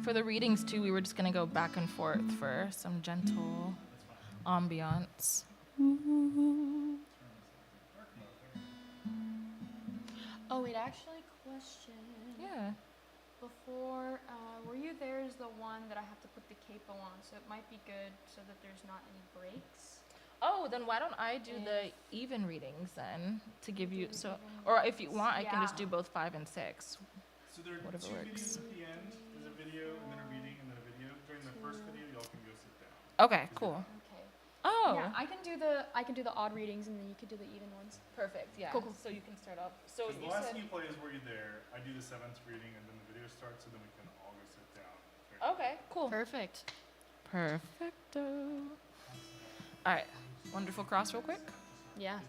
For the readings, too, we were just going to go back and forth for some gentle ambiance. Oh, wait, actually, question. Yeah. Before, where you there is the one that I have to put the capo on, so it might be good so that there's not any breaks. Oh, then why don't I do the even readings then to give you or if you want, I can just do both 5 and 6. So there are whatever two works. videos at the end. There's a video and then a reading and then a video. During the first video, y'all can go sit down. Okay, cool. Okay. Oh, Yeah, I can do the odd readings and then you can do the even ones. perfect. Yeah. Cool. So you can start off. So The you last said thing you play is Were You There? I do the 7th reading and then the video starts, so then we can all go sit down. okay, cool. Perfect. Perfecto. All right. Wonderful cross real quick. Yeah.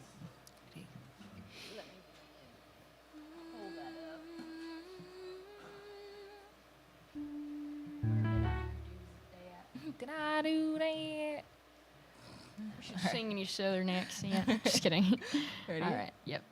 Did I do that? We should sing in each other next. Yeah. Just kidding. Ready? All right. Yep.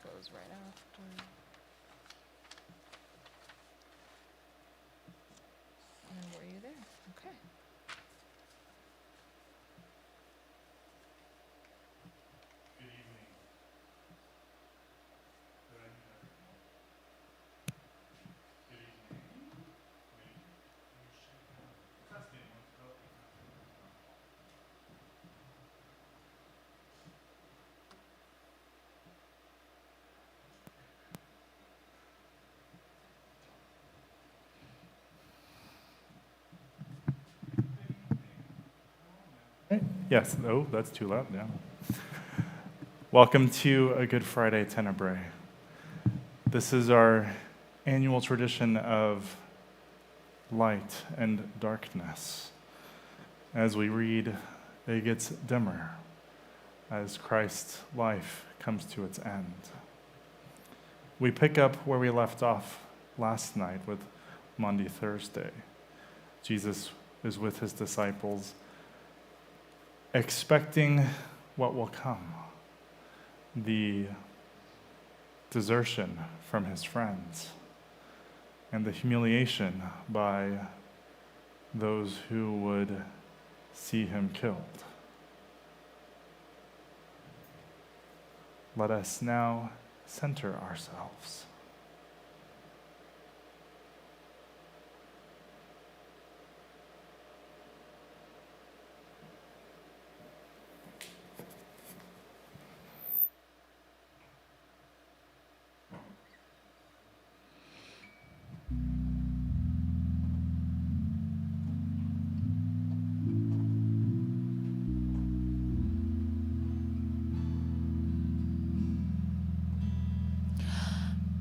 Goes right after. And were you there? Okay. Good evening. Did I do that? Good evening. Wait. Testing. Let's go. Yes. Oh, that's too loud now. Welcome to a Good Friday Tenebrae. This is our annual tradition of light and darkness. As we read, it gets dimmer as Christ's life comes to its end. We pick up where we left off last night with Maundy Thursday. Jesus is with his disciples expecting what will come, the desertion from his friends, and the humiliation by those who would see him killed. Let us now center ourselves.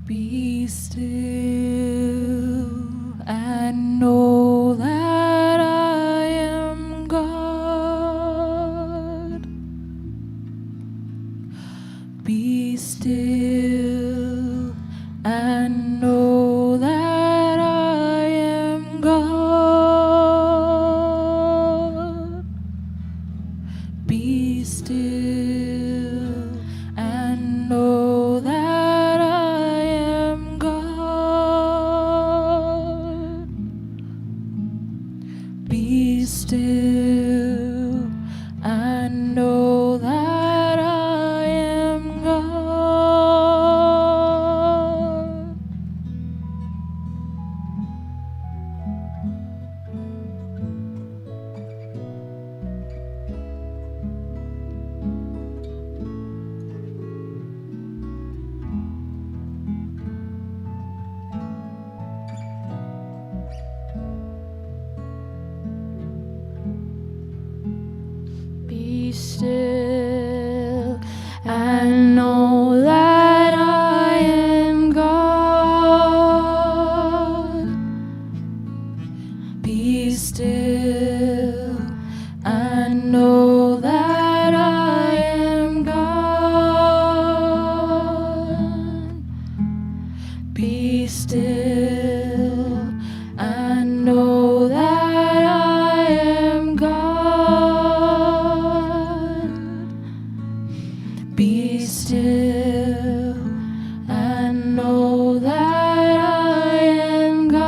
Be still and know that I am God. Be still and know that I am God. Be still and know that I am God. Be still and know that I am God. Be still and know that I am God. Be still and know that I am God. Be still and know that I am God. Be still and know that I am God.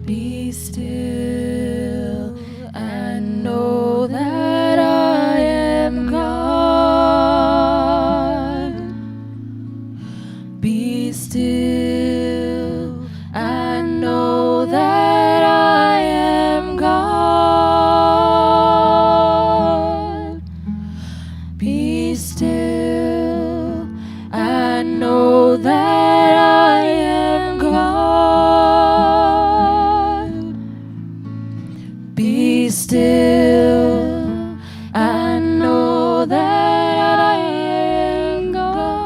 Be still and know that I am God. Be still and know that I am God. Be still and know that I am God. Be still and know that I am God.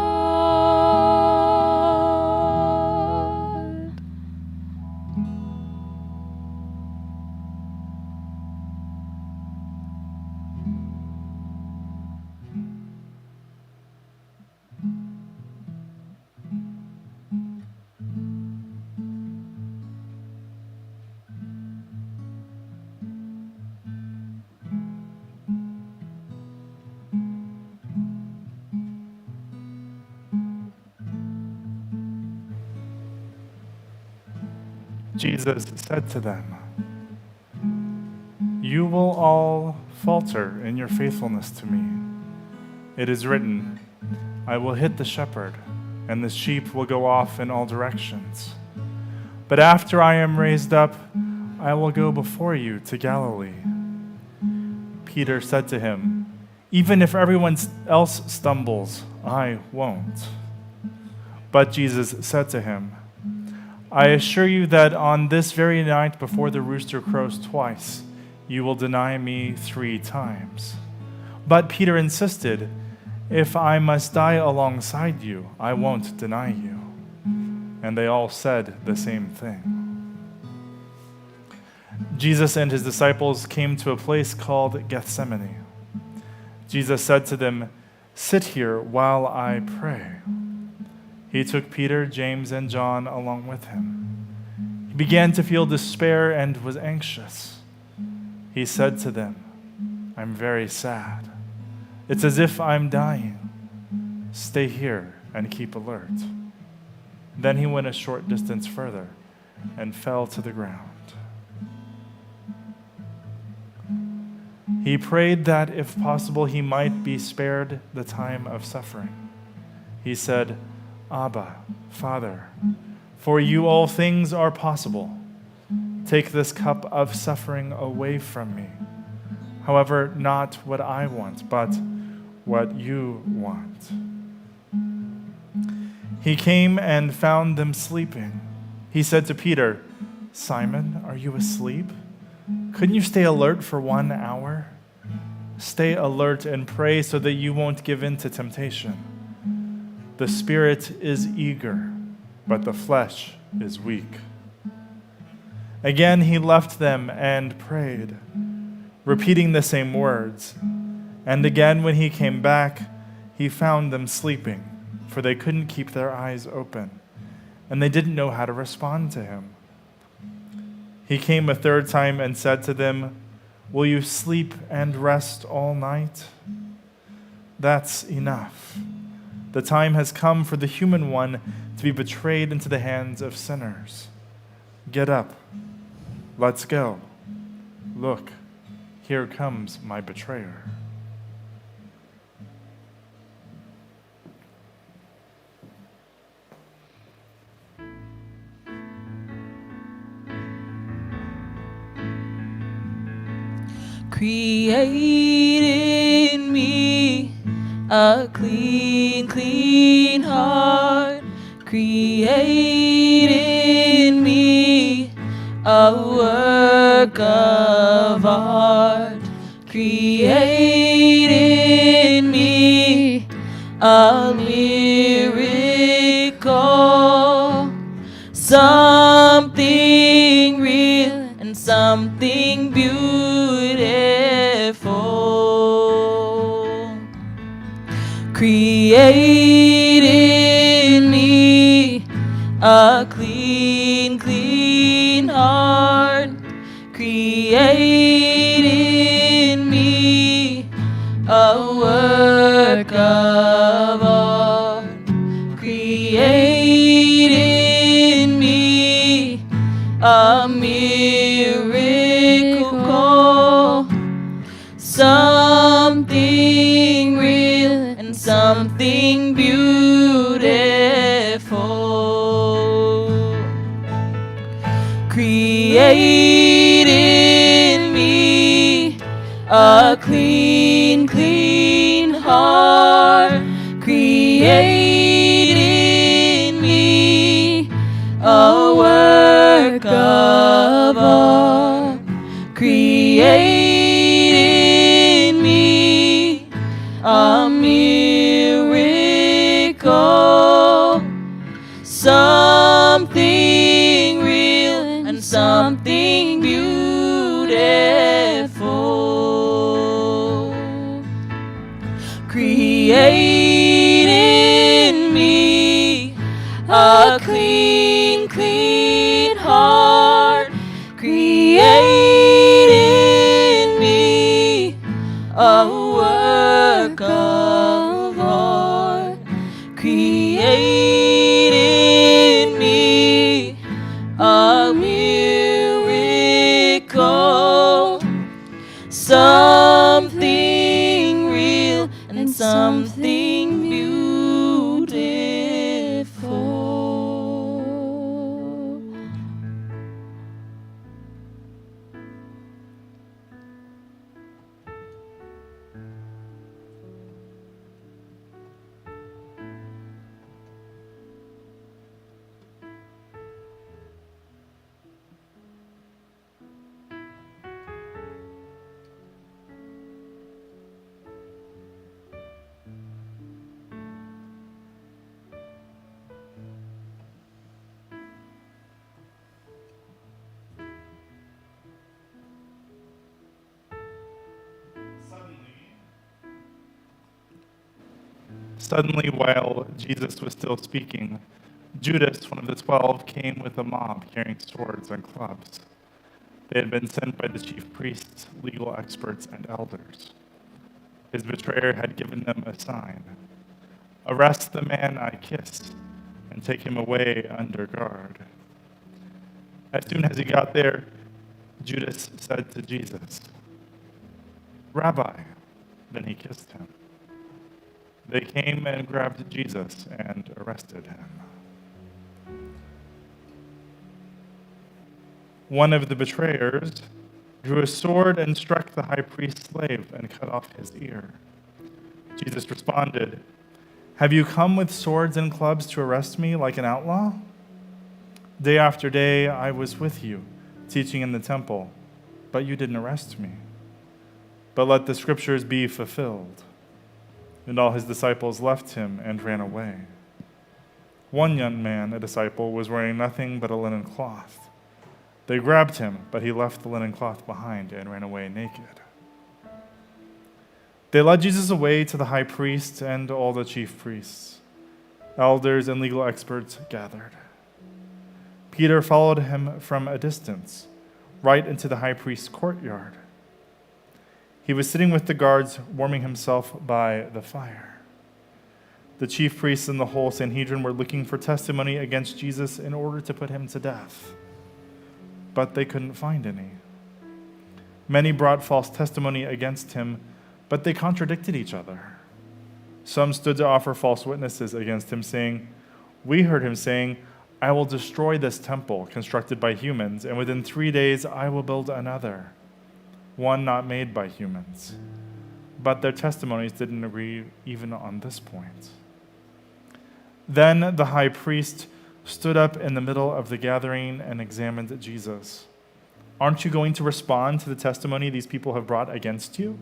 Jesus said to them, "You will all falter in your faithfulness to me. It is written, I will hit the shepherd, and the sheep will go off in all directions. But after I am raised up, I will go before you to Galilee." Peter said to him, Even if everyone else stumbles, I won't." But Jesus said to him, "I assure you that on this very night before the rooster crows twice, you will deny me 3 times." But Peter insisted, "If I must die alongside you, I won't deny you." And they all said the same thing. Jesus and his disciples came to a place called Gethsemane. Jesus said to them, "Sit here while I pray." He took Peter, James, and John along with him. He began to feel despair and was anxious. He said to them, "I'm very sad. It's as if I'm dying. Stay here and keep alert." Then he went a short distance further and fell to the ground. He prayed that, if possible, he might be spared the time of suffering. He said, "Abba, Father, for you all things are possible. Take this cup of suffering away from me. However, not what I want, but what you want." He came and found them sleeping. He said to Peter, "Simon, are you asleep? Couldn't you stay alert for 1 hour? Stay alert and pray so that you won't give in to temptation. The spirit is eager, but the flesh is weak." Again he left them and prayed, repeating the same words. And again when he came back, he found them sleeping, for they couldn't keep their eyes open, and they didn't know how to respond to him. He came a 3rd time and said to them, "Will you sleep and rest all night? That's enough. The time has come for the human one to be betrayed into the hands of sinners. Get up. Let's go. Look, here comes my betrayer." Create in me a clean, clean heart. Create in me a work of art. Create in me a miracle. Something real and something beautiful. Create in me a clean, clean heart. Create in me a work of art. Create in me a miracle. Something real and something beautiful. Create in me a clean, clean heart. Create in me a work of art. Create in me a miracle. Something real and something beautiful. Create in me a clean, clean heart. Create in me a work of art. Create in me a miracle. Something real and something Suddenly, while Jesus was still speaking, Judas, one of the 12, came with a mob carrying swords and clubs. They had been sent by the chief priests, legal experts, and elders. His betrayer had given them a sign: "Arrest the man I kiss and take him away under guard." As soon as he got there, Judas said to Jesus, "Rabbi." Then he kissed him. They came and grabbed Jesus and arrested him. One of the betrayers drew a sword and struck the high priest's slave and cut off his ear. Jesus responded, "Have you come with swords and clubs to arrest me like an outlaw? Day after day I was with you, teaching in the temple, but you didn't arrest me. But let the scriptures be fulfilled." And all his disciples left him and ran away. One young man, a disciple, was wearing nothing but a linen cloth. They grabbed him, but he left the linen cloth behind and ran away naked. They led Jesus away to the high priest and all the chief priests. Elders and legal experts gathered. Peter followed him from a distance, right into the high priest's courtyard. He was sitting with the guards, warming himself by the fire. The chief priests and the whole Sanhedrin were looking for testimony against Jesus in order to put him to death, but they couldn't find any. Many brought false testimony against him, but they contradicted each other. Some stood to offer false witnesses against him, saying, "We heard him saying, 'I will destroy this temple constructed by humans, and within 3 days I will build another, one not made by humans.'" But their testimonies didn't agree even on this point. Then the high priest stood up in the middle of the gathering and examined Jesus. "Aren't you going to respond to the testimony these people have brought against you?"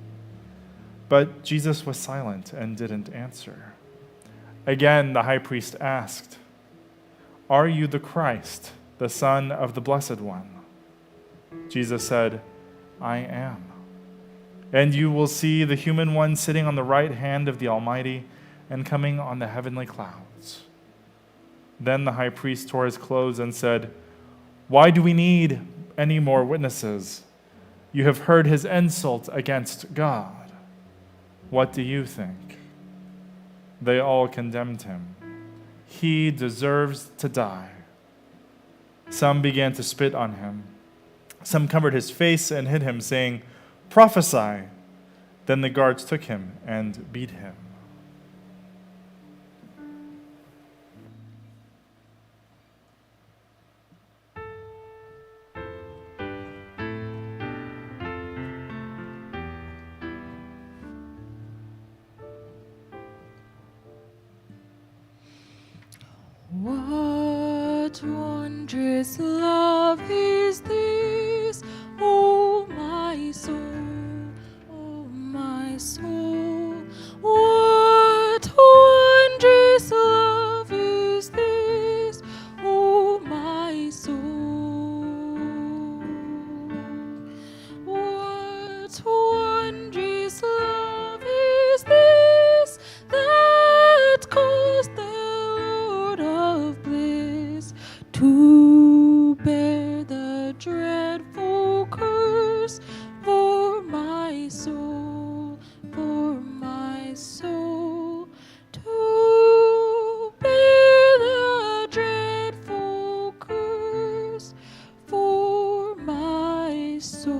But Jesus was silent and didn't answer. Again, the high priest asked, "Are you the Christ, the Son of the Blessed One?" Jesus said, "I am. And you will see the human one sitting on the right hand of the Almighty and coming on the heavenly clouds." Then the high priest tore his clothes and said, "Why do we need any more witnesses? You have heard his insult against God. What do you think?" They all condemned him. "He deserves to die." Some began to spit on him. Some covered his face and hit him, saying, "Prophesy." Then the guards took him and beat him. What wondrous love is this, O my soul, O my soul. What wondrous love is this, O my soul. What wondrous love is this that caused the Lord of bliss to bear the dreadful curse for my soul, to bear the dreadful curse for my soul.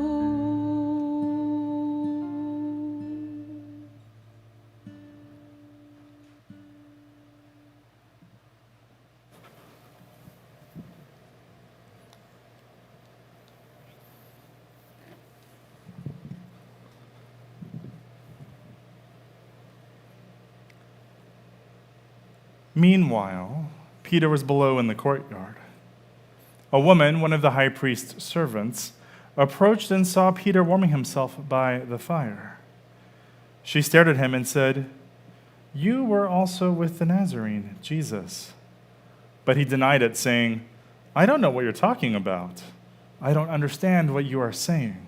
Meanwhile, Peter was below in the courtyard. A woman, one of the high priest's servants, approached and saw Peter warming himself by the fire. She stared at him and said, "You were also with the Nazarene, Jesus." But he denied it, saying, "I don't know what you're talking about. I don't understand what you are saying."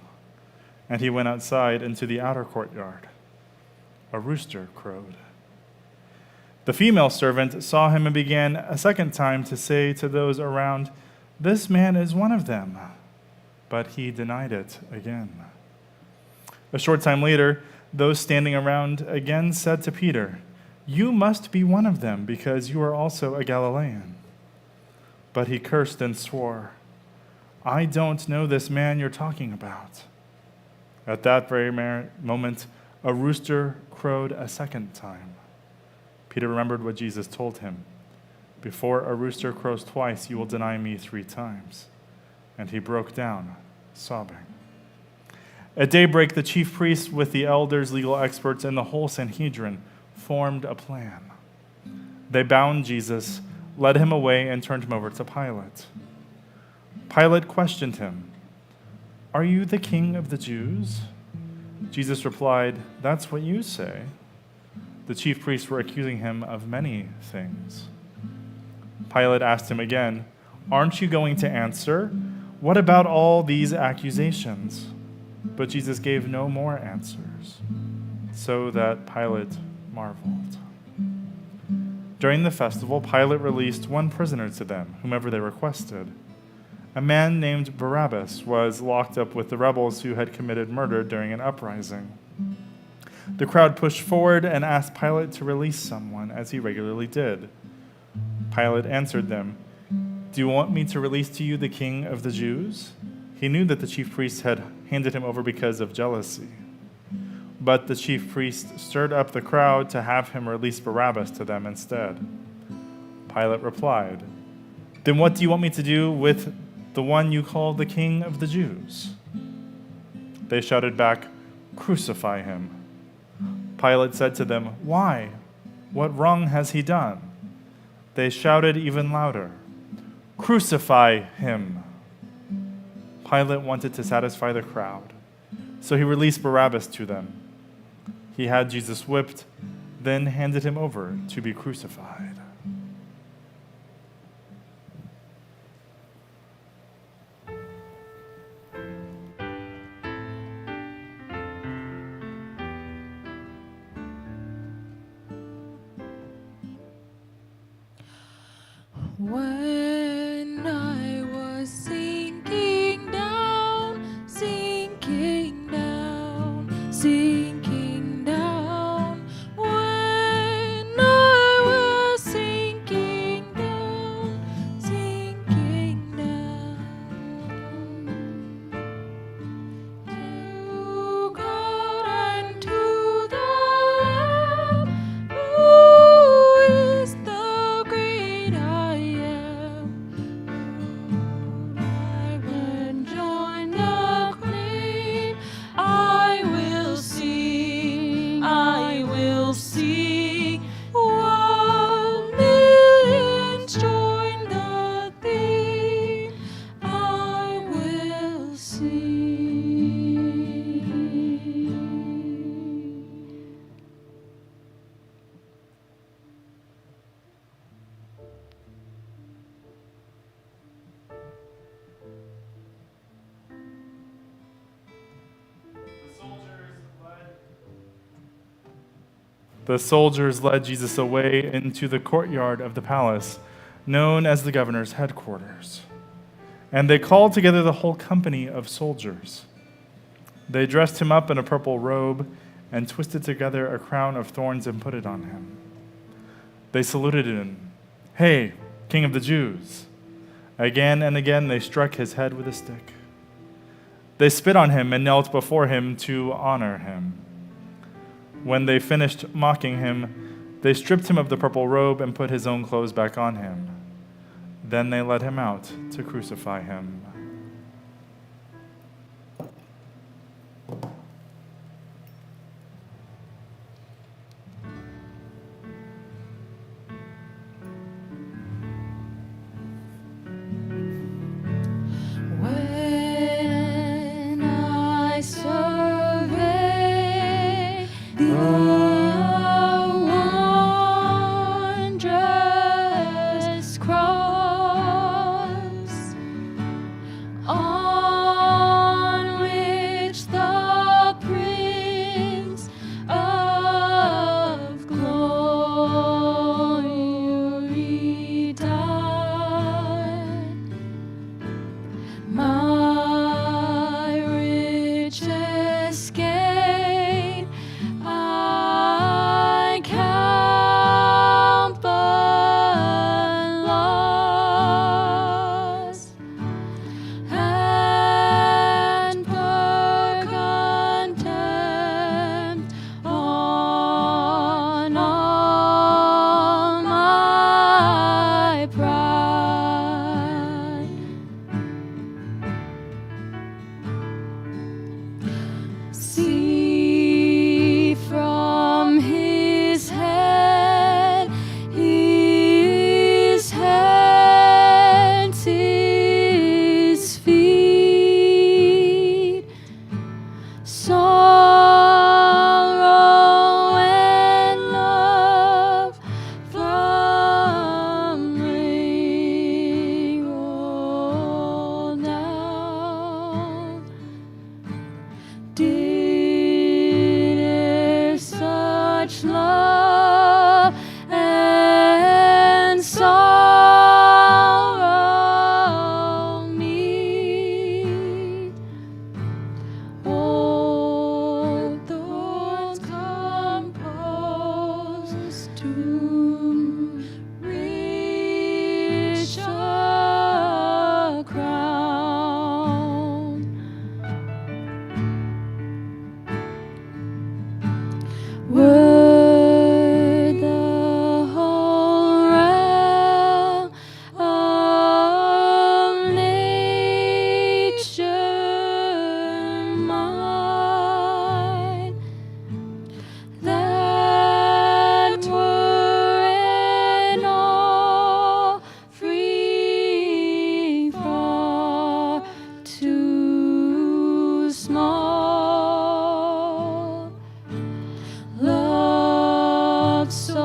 And he went outside into the outer courtyard. A rooster crowed. The female servant saw him and began a second time to say to those around, "This man is one of them." But he denied it again. A short time later, those standing around again said to Peter, "You must be one of them, because you are also a Galilean." But he cursed and swore, "I don't know this man you're talking about." At that very moment, a rooster crowed a second time. Peter remembered what Jesus told him, "Before a rooster crows twice, you will deny me 3 times." And he broke down, sobbing. At daybreak, the chief priests with the elders, legal experts, and the whole Sanhedrin formed a plan. They bound Jesus, led him away, and turned him over to Pilate. Pilate questioned him, "Are you the king of the Jews?" Jesus replied, "That's what you say." The chief priests were accusing him of many things. Pilate asked him again, "Aren't you going to answer? What about all these accusations?" But Jesus gave no more answers, so that Pilate marveled. During the festival, Pilate released one prisoner to them, whomever they requested. A man named Barabbas was locked up with the rebels who had committed murder during an uprising. The crowd pushed forward and asked Pilate to release someone, as he regularly did. Pilate answered them, "Do you want me to release to you the king of the Jews?" He knew that the chief priests had handed him over because of jealousy. But the chief priest stirred up the crowd to have him release Barabbas to them instead. Pilate replied, "Then what do you want me to do with the one you call the king of the Jews?" They shouted back, "Crucify him." Pilate said to them, "Why? What wrong has he done?" They shouted even louder, "Crucify him." Pilate wanted to satisfy the crowd, so he released Barabbas to them. He had Jesus whipped, then handed him over to be crucified. When I was sinking down, sinking down, sinking down. When I was sinking down, sinking down. To God and to the Lamb, who is the great I am. I will join the queen. I will sing, I will sing. While millions join the theme, I will sing. The soldiers led Jesus away into the courtyard of the palace, known as the governor's headquarters. And they called together the whole company of soldiers. They dressed him up in a purple robe and twisted together a crown of thorns and put it on him. They saluted him, "Hey, King of the Jews." Again and again they struck his head with a stick. They spit on him and knelt before him to honor him. When they finished mocking him, they stripped him of the purple robe and put his own clothes back on him. Then they led him out to crucify him. When I survey the wondrous cross See from his head to his feet, sorrow and love from ring all down. Did such love and sorrow meet? All thoughts composed to reach a crown. Would the whole realm of nature mine, that were in all free, far too small. Love so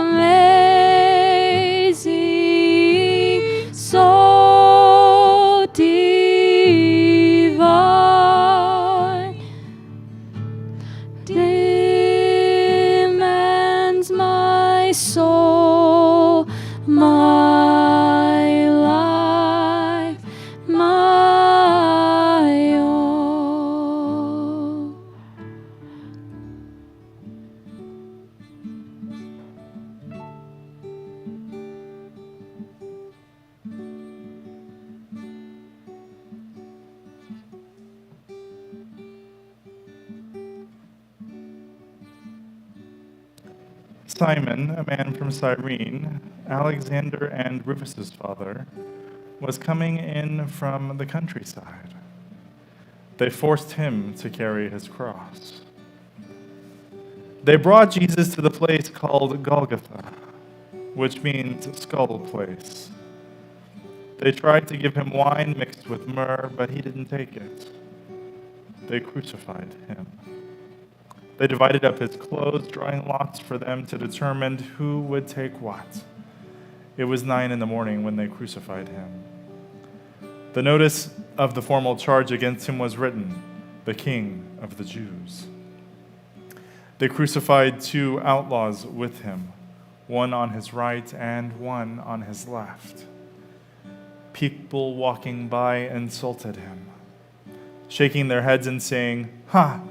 amazing, so divine, demands my soul, my life, my all. Simon, a man from Cyrene, Alexander and Rufus's father, was coming in from the countryside. They forced him to carry his cross. They brought Jesus to the place called Golgotha, which means skull place. They tried to give him wine mixed with myrrh, but he didn't take it. They crucified him. They divided up his clothes, drawing lots for them to determine who would take what. It was 9 a.m. when they crucified him. The notice of the formal charge against him was written, "The King of the Jews." They crucified 2 outlaws with him, one on his right and one on his left. People walking by insulted him, shaking their heads and saying, "Ha!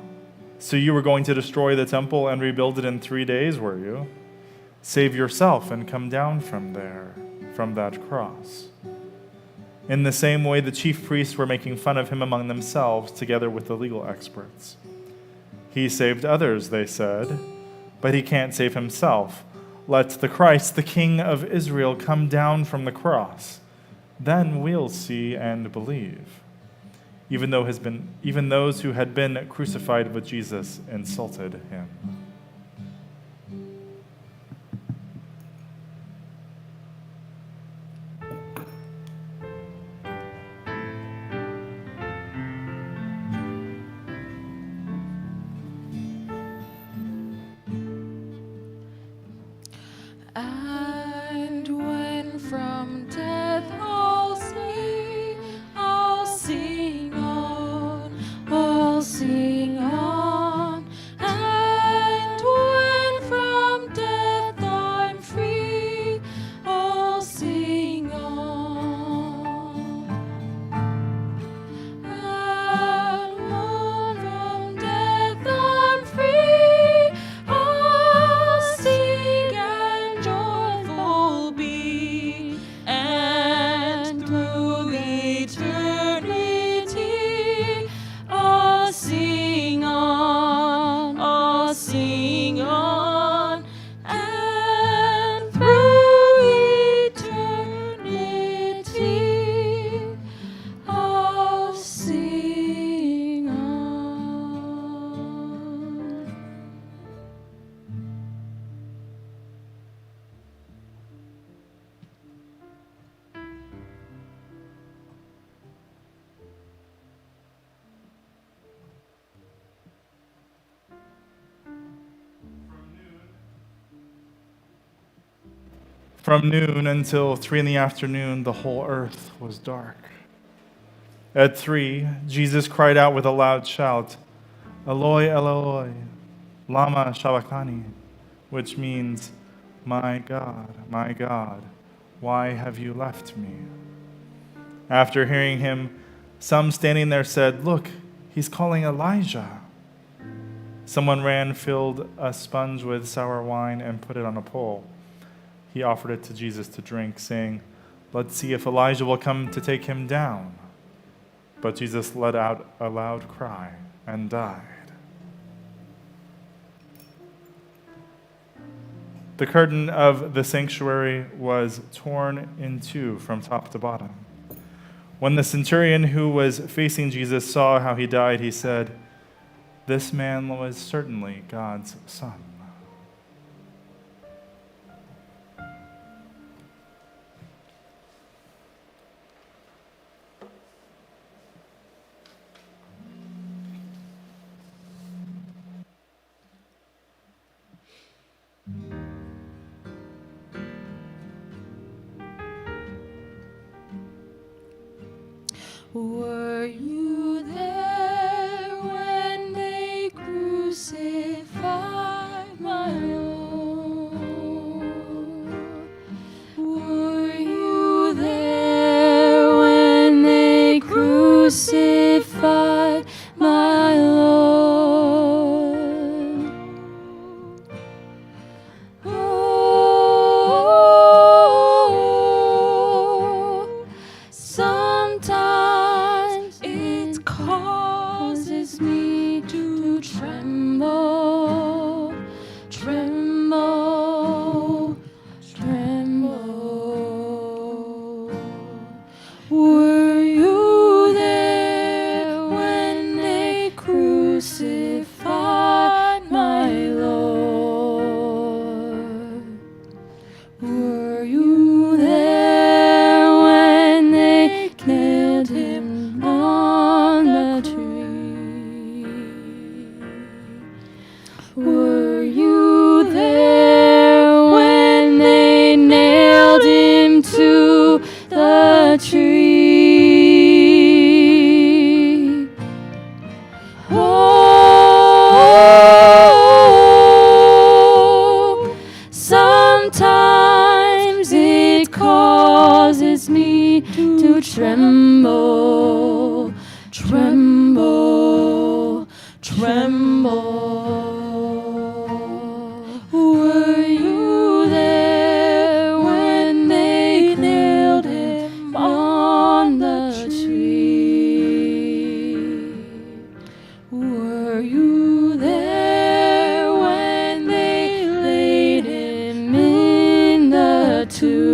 So you were going to destroy the temple and rebuild it in 3 days, were you? Save yourself and come down from there, from that cross." In the same way, the chief priests were making fun of him among themselves, together with the legal experts. "He saved others," they said, "but he can't save himself. Let the Christ, the King of Israel, come down from the cross. Then we'll see and believe." Even those who had been crucified with Jesus insulted him. And when from death I'll sing on, and From noon until 3 in the afternoon, the whole earth was dark. At 3, Jesus cried out with a loud shout, Eloi, Eloi, lama sabachthani, which means, my God, why have you left me? After hearing him, some standing there said, look, he's calling Elijah. Someone ran, filled a sponge with sour wine, and put it on a pole. He offered it to Jesus to drink, saying, let's see if Elijah will come to take him down. But Jesus let out a loud cry and died. The curtain of the sanctuary was torn in two from top to bottom. When the centurion who was facing Jesus saw how he died, he said, this man was certainly God's son. Were you there when they crucified my Lord? Were you there when they crucified my Lord? Oh, sometimes it causes me to tremble, tremble, tremble. Were you there when they crucified my Lord? Were you there when they nailed him on the tree? Were you there when they nailed him to the tree? Oh, sometimes it causes me to tremble, tremble, tremble. Were you there when they nailed him on the tree? Were you there when they laid him in the tomb?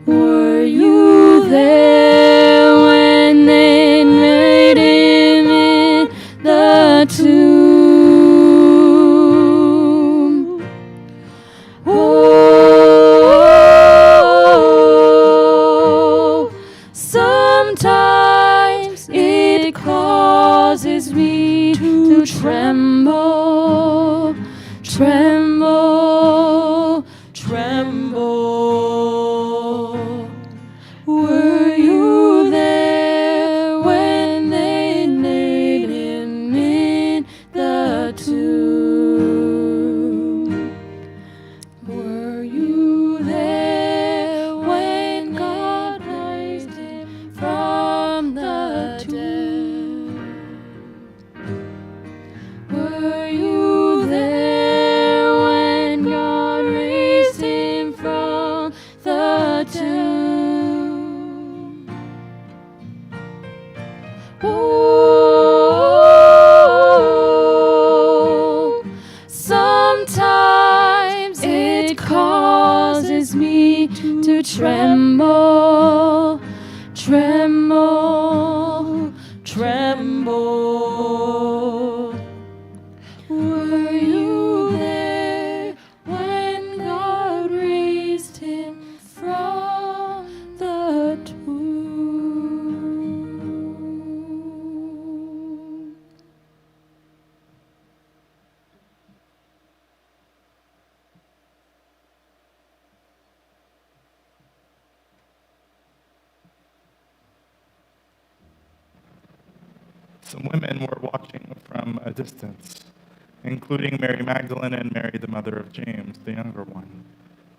Were you there when they laid him in the tomb? Oh, sometimes it causes me to tremble, tremble, tremble. Were you there when they laid him in the tomb? Were you there when God raised him from the dead? Were you there when God raised him from the tomb? Oh, sometimes it causes me to tremble, tremble, tremble. Were you there when God raised him from the tomb? Some women were watching from a distance, including Mary Magdalene and Mary, the mother of James, the younger one,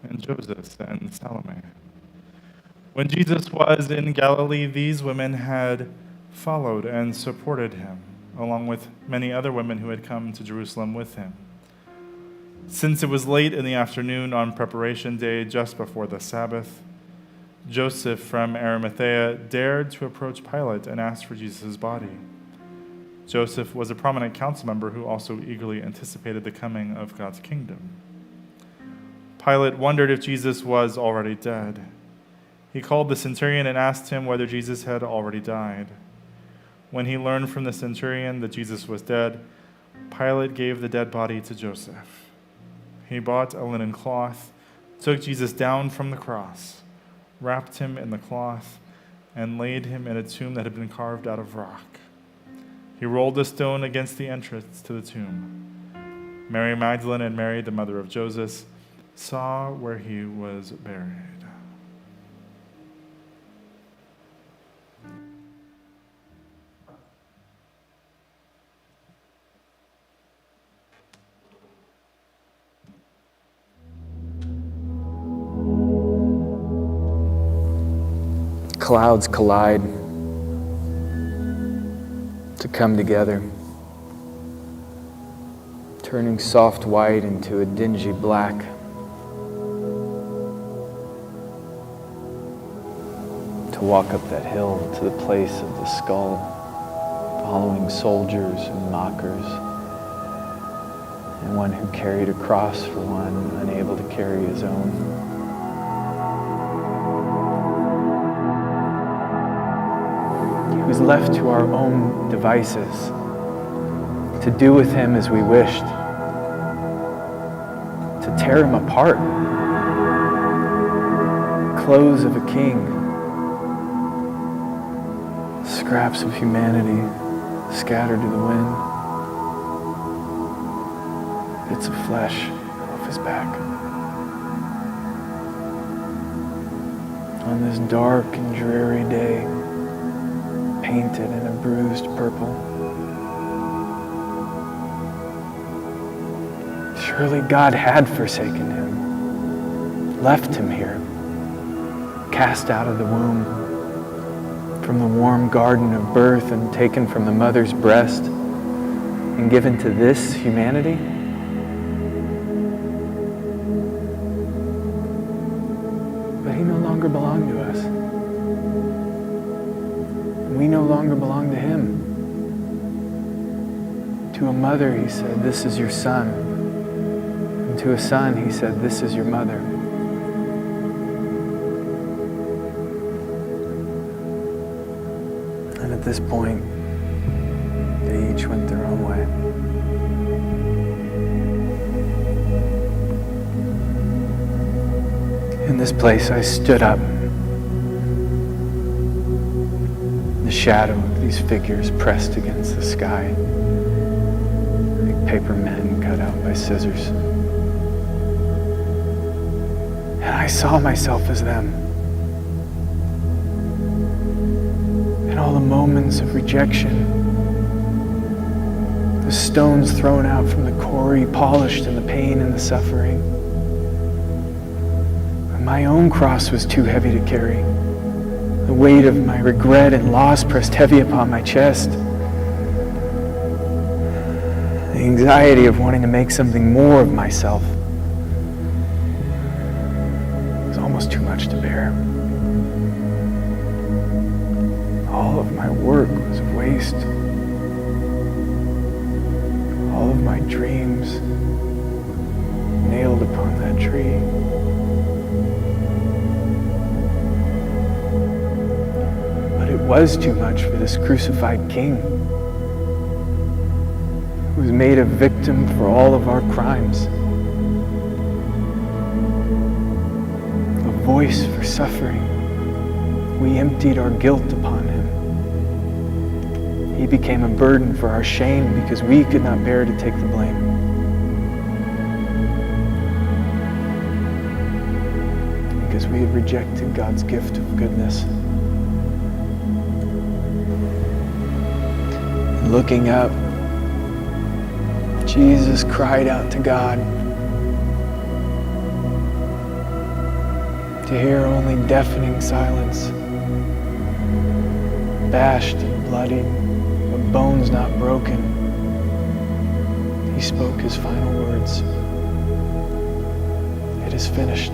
and Joseph and Salome. When Jesus was in Galilee, these women had followed and supported him, along with many other women who had come to Jerusalem with him. Since it was late in the afternoon on preparation day, just before the Sabbath, Joseph from Arimathea dared to approach Pilate and ask for Jesus' body. Joseph was a prominent council member who also eagerly anticipated the coming of God's kingdom. Pilate wondered if Jesus was already dead. He called the centurion and asked him whether Jesus had already died. When he learned from the centurion that Jesus was dead, Pilate gave the dead body to Joseph. He bought a linen cloth, took Jesus down from the cross, wrapped him in the cloth, and laid him in a tomb that had been carved out of rock. He rolled a stone against the entrance to the tomb. Mary Magdalene and Mary, the mother of Joseph, saw where he was buried. Clouds collide to come together, turning soft white into a dingy black. To walk up that hill to the place of the skull, following soldiers and mockers, and one who carried a cross for one unable to carry his own. He was left to our own devices, to do with him as we wished, to tear him apart. Clothes of a king, scraps of humanity scattered to the wind, bits of flesh off his back. On this dark and dreary day, painted in a bruised purple. Surely God had forsaken him, left him here, cast out of the womb, from the warm garden of birth and taken from the mother's breast and given to this humanity? But he no longer belonged to us. We no longer belong to him. To a mother, he said, "This is your son." And to a son, he said, "This is your mother." And at this point, they each went their own way. In this place, I stood up. The shadow of these figures pressed against the sky, like paper men cut out by scissors. And I saw myself as them. And all the moments of rejection, the stones thrown out from the quarry, polished in the pain and the suffering. My own cross was too heavy to carry. The weight of my regret and loss pressed heavy upon my chest. The anxiety of wanting to make something more of myself was almost too much to bear. All of my work was a waste. All of my dreams nailed upon that tree. It was too much for this crucified king who was made a victim for all of our crimes, a voice for suffering. We emptied our guilt upon him. He became a burden for our shame because we could not bear to take the blame. Because we had rejected God's gift of goodness. looking up, Jesus cried out to God. To hear only deafening silence, bashed and bloodied, but bones not broken, he spoke his final words. It is finished.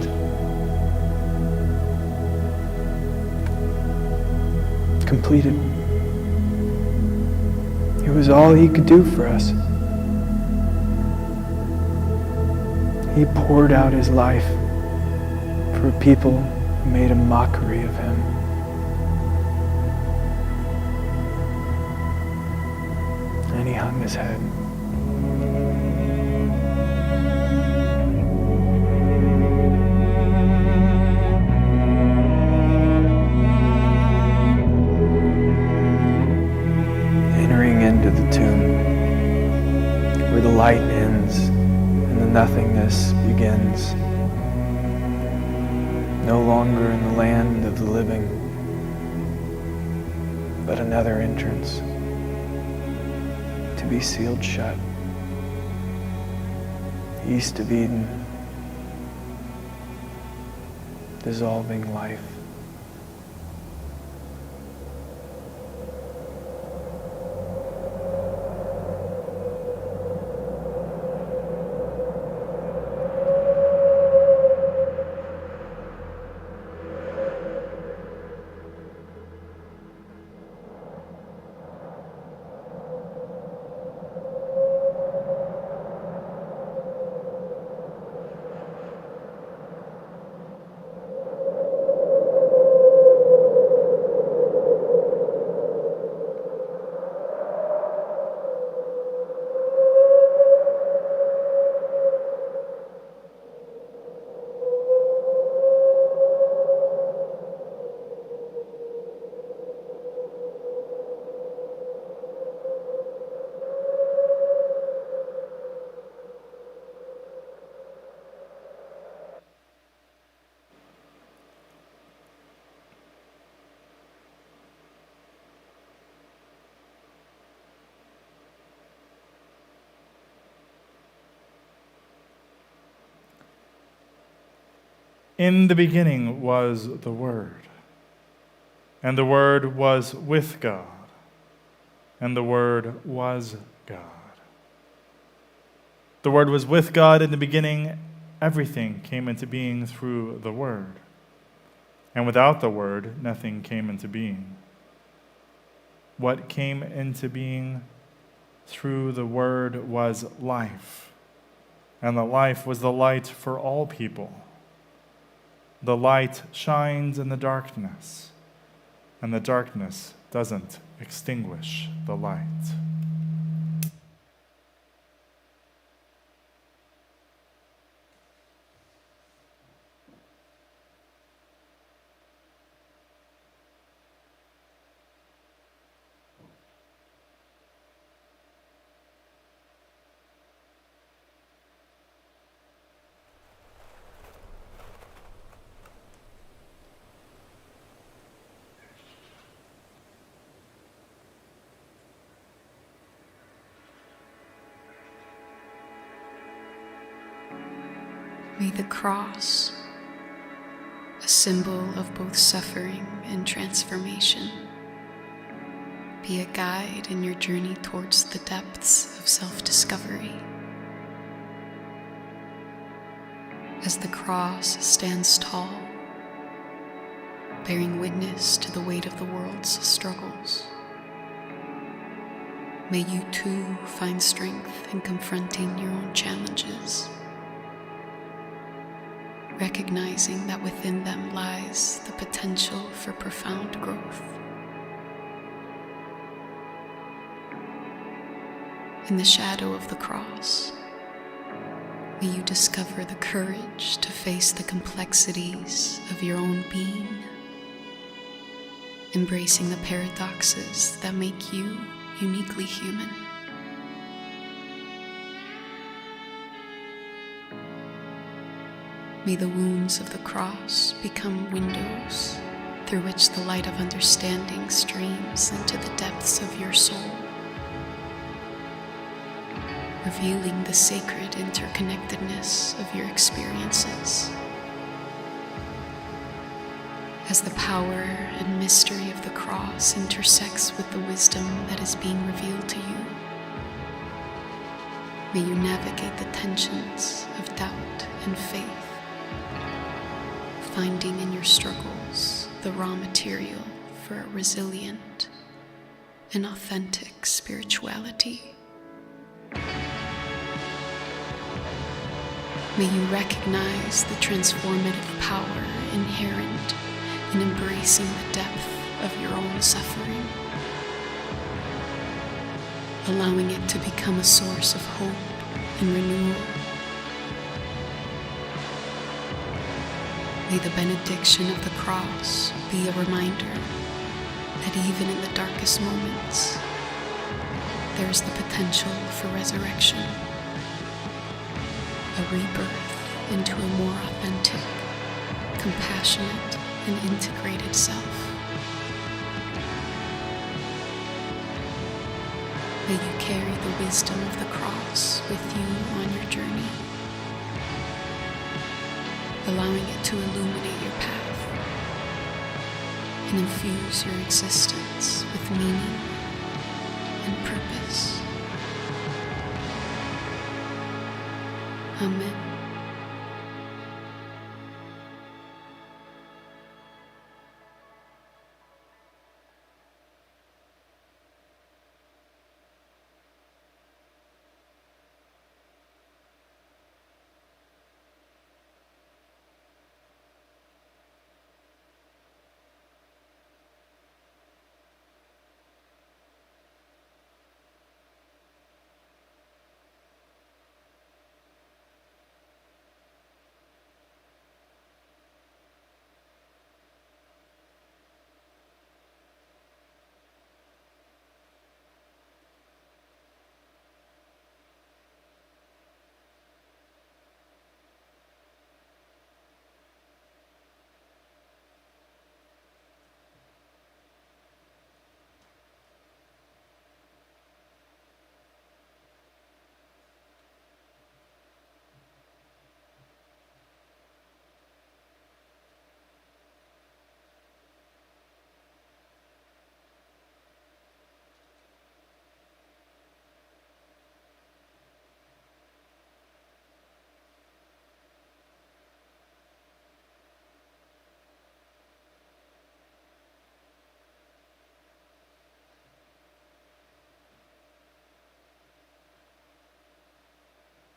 Completed. It was all he could do for us. He poured out his life for people who made a mockery of him. And he hung his head. Entering into the tomb, where the light ends and the nothingness begins. No longer in the land of the living, but another entrance to be sealed shut. East of Eden, dissolving life. In the beginning was the Word, and the Word was with God, and the Word was God. The Word was with God in the beginning. Everything came into being through the Word, and without the Word, nothing came into being. What came into being through the Word was life, and the life was the light for all people. The light shines in the darkness, and the darkness doesn't extinguish the light. May the cross, a symbol of both suffering and transformation, be a guide in your journey towards the depths of self-discovery. As the cross stands tall, bearing witness to the weight of the world's struggles, may you too find strength in confronting your own challenges, recognizing that within them lies the potential for profound growth. In the shadow of the cross, may you discover the courage to face the complexities of your own being, embracing the paradoxes that make you uniquely human. May the wounds of the cross become windows through which the light of understanding streams into the depths of your soul, revealing the sacred interconnectedness of your experiences. As the power and mystery of the cross intersects with the wisdom that is being revealed to you, may you navigate the tensions of doubt and faith, finding in your struggles the raw material for a resilient and authentic spirituality. May you recognize the transformative power inherent in embracing the depth of your own suffering, allowing it to become a source of hope and renewal. May the benediction of the cross be a reminder that even in the darkest moments, there is the potential for resurrection, a rebirth into a more authentic, compassionate, and integrated self. May you carry the wisdom of the cross with you on your journey, allowing it to illuminate your path and infuse your existence with meaning and purpose. Amen.